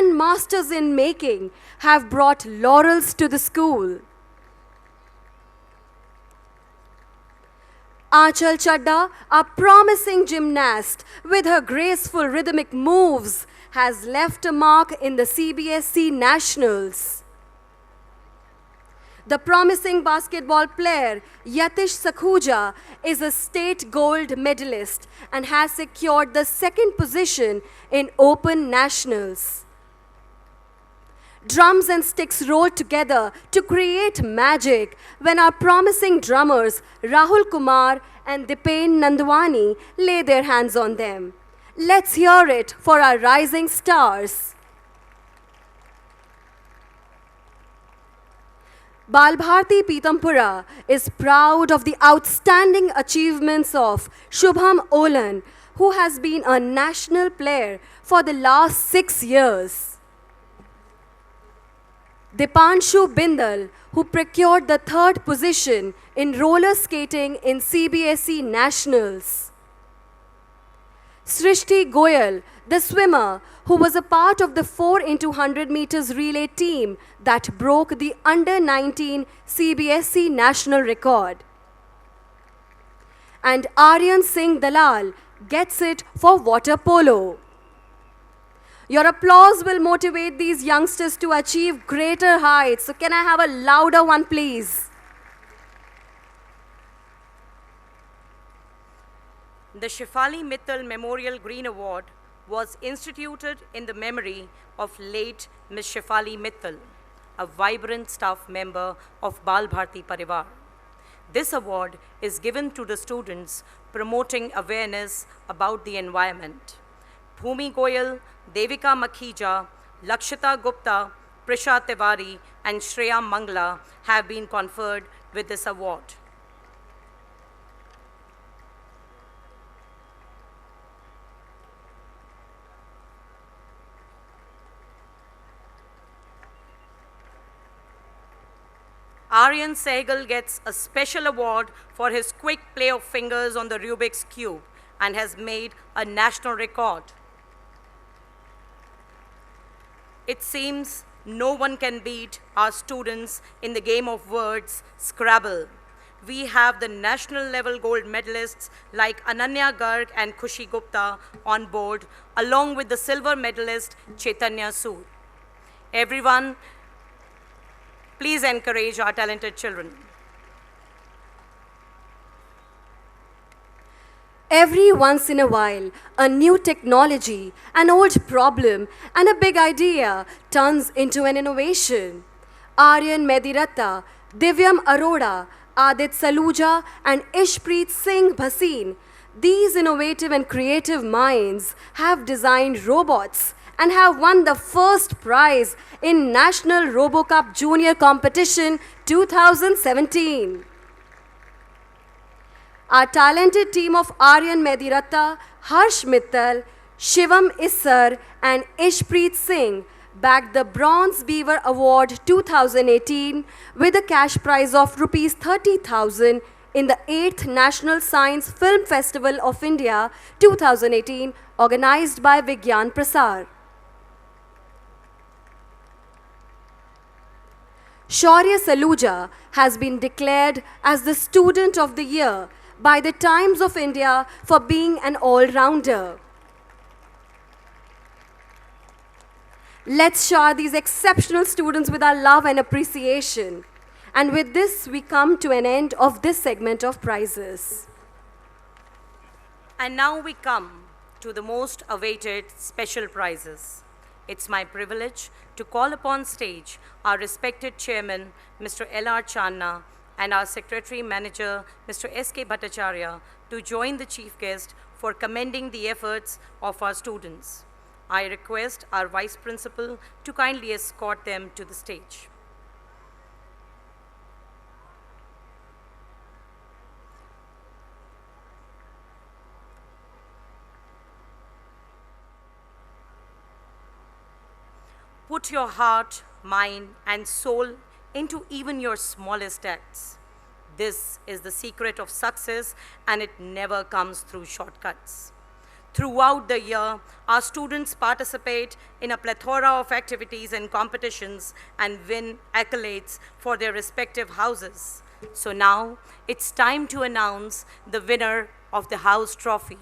and masters in making have brought laurels to the school. Aanchal Chadda, a promising gymnast with her graceful rhythmic moves, has left a mark in the CBSE Nationals. The promising basketball player Yatish Sakhuja is a state gold medalist and has secured the second position in Open Nationals. Drums and sticks roll together to create magic when our promising drummers Rahul Kumar and Dipen Nandwani lay their hands on them. Let's hear it for our rising stars. Balbharti Pitampura is proud of the outstanding achievements of Shubham Olan, who has been a national player for the last 6 years. Dipanshu Bindal, who procured the third position in roller skating in CBSE Nationals. Srishti Goyal, the swimmer, who was a part of the 4 into 100 meters relay team that broke the under-19 CBSE national record. And Aryan Singh Dalal gets it for water polo. Your applause will motivate these youngsters to achieve greater heights. So can I have a louder one, please? The Shefali Mittal Memorial Green Award was instituted in the memory of late Ms. Shefali Mittal, a vibrant staff member of Balbharti Parivar. This award is given to the students promoting awareness about the environment. Bhumi Goyal, Devika Makhija, Lakshita Gupta, Prisha Tiwari, and Shreya Mangla have been conferred with this award. Aryan Sehgal gets a special award for his quick play of fingers on the Rubik's Cube and has made a national record. It seems no one can beat our students in the game of words, Scrabble. We have the national level gold medalists like Ananya Garg and Khushi Gupta on board, along with the silver medalist Chaitanya Sood. Everyone, please encourage our talented children. Every once in a while, a new technology, an old problem, and a big idea turns into an innovation. Aryan Mediratta, Divyam Arora, Adit Saluja, and Ishpreet Singh Bhasin, these innovative and creative minds have designed robots and have won the first prize in National RoboCup Junior Competition 2017. Our talented team of Aryan Mediratta, Harsh Mittal, Shivam Issar, and Ishpreet Singh bagged the Bronze Beaver Award 2018 with a cash prize of Rs 30,000 in the 8th National Science Film Festival of India 2018, organized by Vigyan Prasar. Shaurya Saluja has been declared as the Student of the Year by the Times of India for being an all-rounder. Let's shower these exceptional students with our love and appreciation. And with this, we come to an end of this segment of prizes. And now we come to the most awaited special prizes. It's my privilege to call upon stage our respected chairman, Mr. L.R. Channa, and our Secretary Manager, Mr. S.K. Bhattacharya, to join the chief guest for commending the efforts of our students. I request our Vice Principal to kindly escort them to the stage. Put your heart, mind, and soul into even your smallest acts. This is the secret of success, and it never comes through shortcuts. Throughout the year, our students participate in a plethora of activities and competitions and win accolades for their respective houses. So now, it's time to announce the winner of the House Trophy.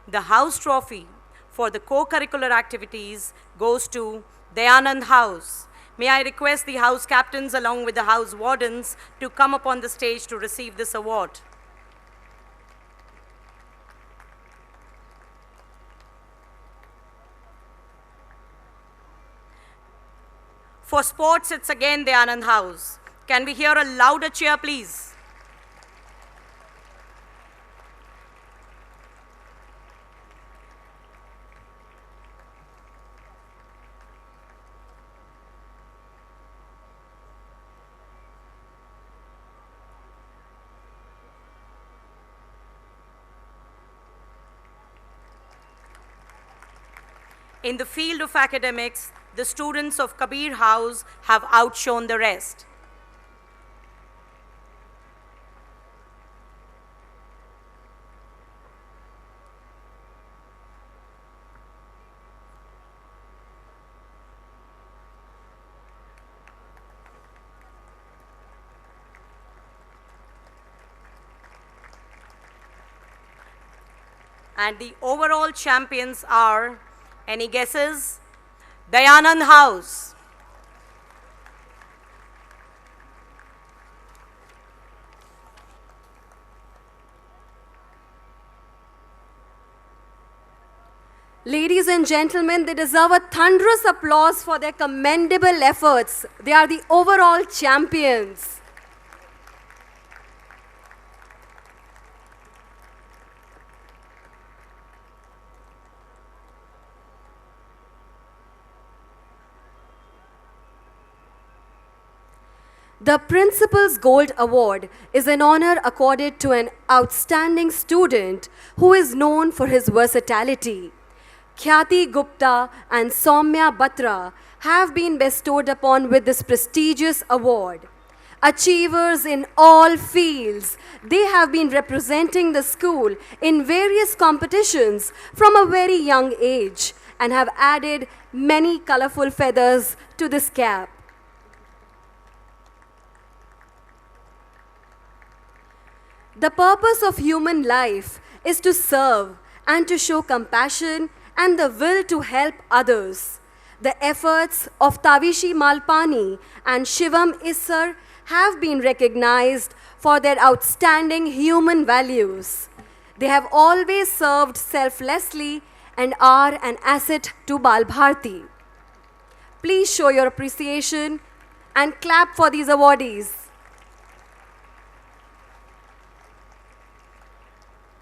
The House Trophy for the co-curricular activities goes to Dayanand House. May I request the House Captains along with the House Wardens to come up on the stage to receive this award. For sports, it's again the Anand House. Can we hear a louder cheer, please? In the field of academics, the students of Kabir House have outshone the rest. And the overall champions are, any guesses? Dayanand House. Ladies and gentlemen, they deserve a thunderous applause for their commendable efforts. They are the overall champions. The Principal's Gold Award is an honor accorded to an outstanding student who is known for his versatility. Khyati Gupta and Soumya Batra have been bestowed upon with this prestigious award. Achievers in all fields, they have been representing the school in various competitions from a very young age and have added many colorful feathers to this cap. The purpose of human life is to serve and to show compassion and the will to help others. The efforts of Tavishi Malpani and Shivam Issar have been recognized for their outstanding human values. They have always served selflessly and are an asset to Bal Bharti. Please show your appreciation and clap for these awardees.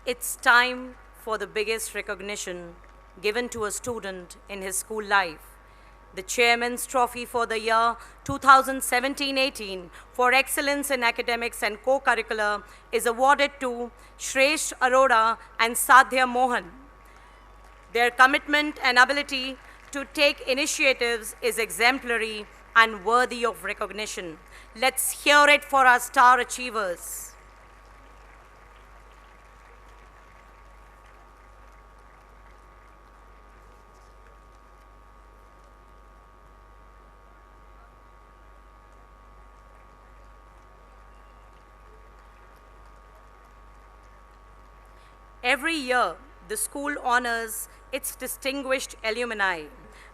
It's time for the biggest recognition given to a student in his school life. The Chairman's Trophy for the year 2017-18 for excellence in academics and co-curricular is awarded to Shresh Arora and Sadhya Mohan. Their commitment and ability to take initiatives is exemplary and worthy of recognition. Let's hear it for our star achievers. Every year, the school honors its distinguished alumni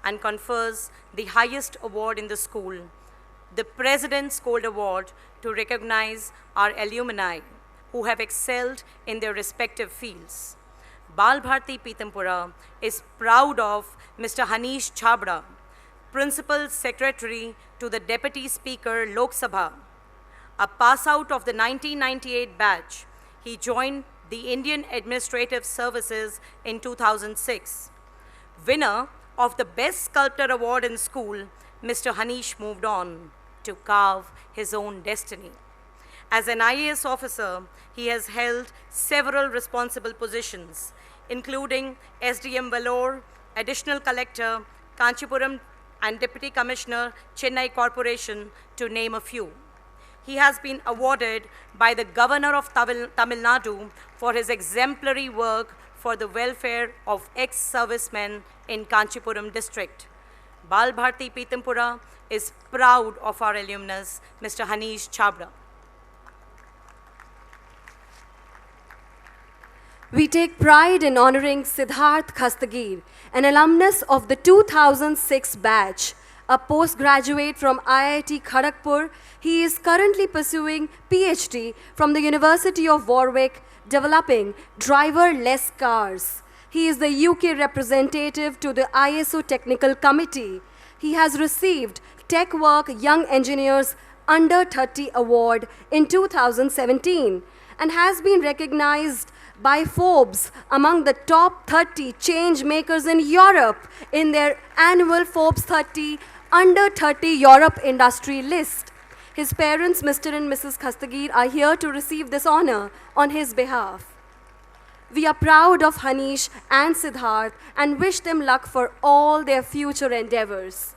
and confers the highest award in the school, the President's Gold Award, to recognize our alumni who have excelled in their respective fields. Bal Bharti Pitampura is proud of Mr. Hanish Chabra, Principal Secretary to the Deputy Speaker Lok Sabha. A pass out of the 1998 batch, he joined the Indian Administrative Services in 2006. Winner of the Best Sculptor Award in school, Mr. Hanish moved on to carve his own destiny. As an IAS officer, he has held several responsible positions, including SDM Vellore, Additional Collector, Kanchipuram, and Deputy Commissioner, Chennai Corporation, to name a few. He has been awarded by the Governor of Tamil Nadu for his exemplary work for the welfare of ex-servicemen in Kanchipuram district. Bal Bharti Pitampura is proud of our alumnus, Mr. Hanish Chabra. We take pride in honoring Siddharth Khastagir, an alumnus of the 2006 batch, a postgraduate from IIT Kharagpur. He is currently pursuing PhD from the University of Warwick, developing driverless cars. He is the UK representative to the ISO Technical Committee. He has received TechWork Young Engineers Under 30 Award in 2017 and has been recognized by Forbes among the top 30 change makers in Europe in their annual Forbes 30 Under 30 Europe industry list. His parents, Mr. and Mrs. Khastagir, are here to receive this honor on his behalf. We are proud of Hanish and Siddharth and wish them luck for all their future endeavors.